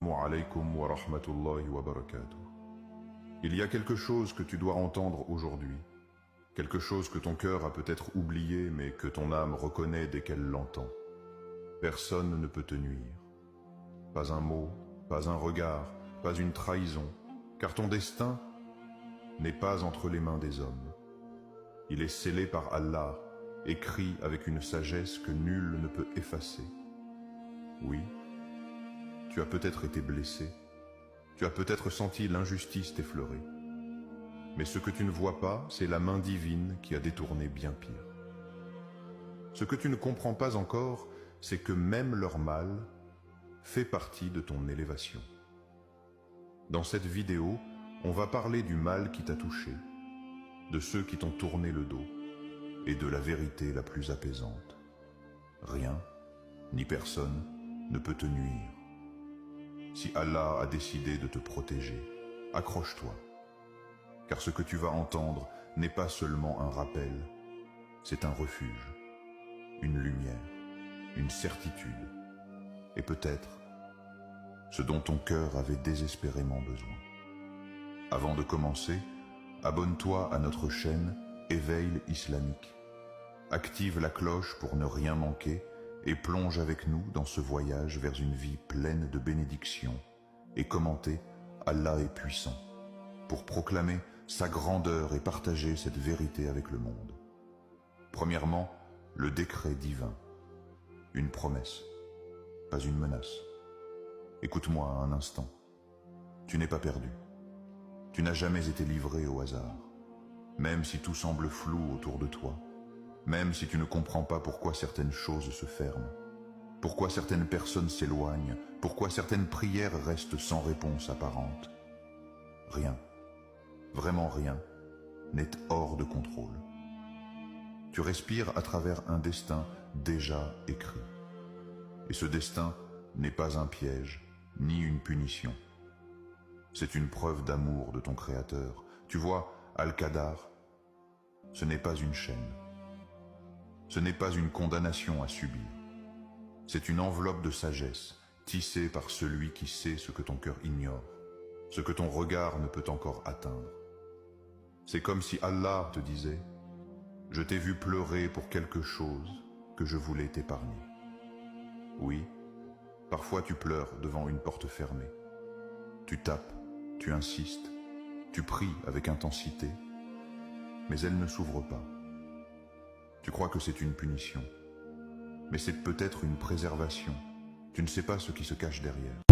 Wa alaykum wa rahmatullahi wa barakatuh. Il y a quelque chose que tu dois entendre aujourd'hui, quelque chose que ton cœur a peut-être oublié mais que ton âme reconnaît dès qu'elle l'entend. Personne ne peut te nuire. Pas un mot, pas un regard, pas une trahison, car ton destin n'est pas entre les mains des hommes. Il est scellé par Allah, écrit avec une sagesse que nul ne peut effacer. Oui, tu as peut-être été blessé, tu as peut-être senti l'injustice t'effleurer. Mais ce que tu ne vois pas, c'est la main divine qui a détourné bien pire. Ce que tu ne comprends pas encore, c'est que même leur mal fait partie de ton élévation. Dans cette vidéo, on va parler du mal qui t'a touché, de ceux qui t'ont tourné le dos, et de la vérité la plus apaisante. Rien, ni personne, ne peut te nuire. Si Allah a décidé de te protéger, accroche-toi. Car ce que tu vas entendre n'est pas seulement un rappel, c'est un refuge, une lumière, une certitude, et peut-être ce dont ton cœur avait désespérément besoin. Avant de commencer, abonne-toi à notre chaîne Éveil Islamique. Active la cloche pour ne rien manquer et plonge avec nous dans ce voyage vers une vie pleine de bénédictions et commentez Allah est puissant pour proclamer sa grandeur et partager cette vérité avec le monde. Premièrement, le décret divin, une promesse, pas une menace. Écoute-moi un instant, tu n'es pas perdu, tu n'as jamais été livré au hasard, même si tout semble flou autour de toi. Même si tu ne comprends pas pourquoi certaines choses se ferment, pourquoi certaines personnes s'éloignent, pourquoi certaines prières restent sans réponse apparente. Rien, vraiment rien, n'est hors de contrôle. Tu respires à travers un destin déjà écrit. Et ce destin n'est pas un piège, ni une punition. C'est une preuve d'amour de ton Créateur. Tu vois, Al-Qadar, ce n'est pas une chaîne. Ce n'est pas une condamnation à subir. C'est une enveloppe de sagesse, tissée par celui qui sait ce que ton cœur ignore, ce que ton regard ne peut encore atteindre. C'est comme si Allah te disait « Je t'ai vu pleurer pour quelque chose que je voulais t'épargner. » Oui, parfois tu pleures devant une porte fermée. Tu tapes, tu insistes, tu pries avec intensité, mais elle ne s'ouvre pas. Tu crois que c'est une punition, mais c'est peut-être une préservation. Tu ne sais pas ce qui se cache derrière.